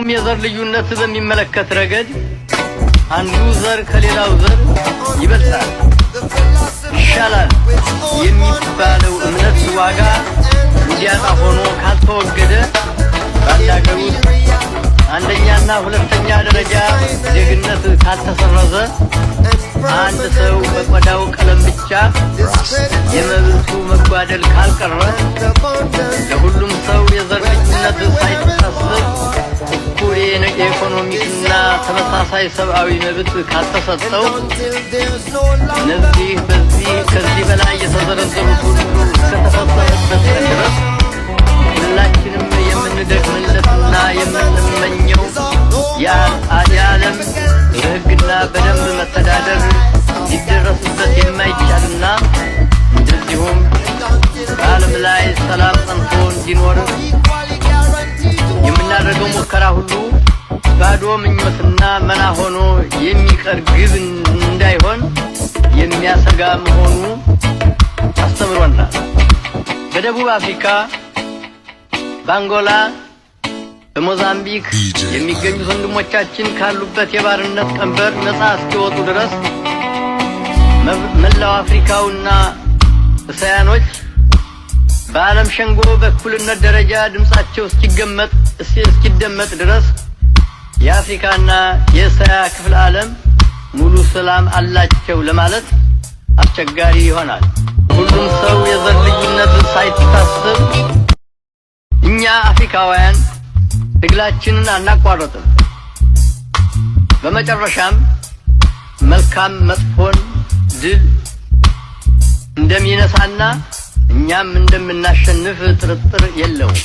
እንዲሁም የዘር ልዩነት በሚመለከት ረገድ አንዱ ዘር ከሌላው ዘር ይበልጣል ይሻላል የሚባለው እምነት ዋጋ እንዲያጣ ሆኖ ካልተወገደ ባላገሩ አንደኛና ሁለተኛ ደረጃ ዜግነት ካልተሰረዘ አንድ ሰው በቆዳው ቀለም ብቻ የመብቱ መጓደል ካልቀረ ለሁሉም ሰው የዘር ልዩነት ሳይታሰብ እኩል የኢኮኖሚክና ተመሳሳይ ሰብአዊ መብት ካልተሰጠው ከዚህ በላይ የተዘረዘሩት ሁሉ እስከተፈጸመበት ድረስ ሁላችንም የምንደክምለትና የምንመኘው የዓለም በሕግና በደንብ መተዳደር ሊደረስበት የማይቻልና እንደዚሁም በዓለም ላይ ሰላም ጸንቶ እንዲኖር የምናደርገው ሙከራ ሁሉ ባዶ ምኞትና መና ሆኖ የሚቀር ግብ እንዳይሆን የሚያሰጋ መሆኑ አስተምሮናል። በደቡብ አፍሪካ፣ በአንጎላ፣ በሞዛምቢክ የሚገኙት ወንድሞቻችን ካሉበት የባርነት ቀንበር ነፃ እስኪወጡ ድረስ መላው አፍሪካውና እስያኖች በዓለም ሸንጎ በእኩልነት ደረጃ ድምጻቸው እስኪደመጥ ድረስ የአፍሪካና የእስያ ክፍለ ዓለም ሙሉ ሰላም አላቸው ለማለት አስቸጋሪ ይሆናል። ሁሉም ሰው የዘር ልዩነት ሳይታሰብ እኛ አፍሪካውያን ትግላችንን አናቋርጥም። በመጨረሻም መልካም መጥፎን ድል እንደሚነሳና እኛም እንደምናሸንፍ ጥርጥር የለውም።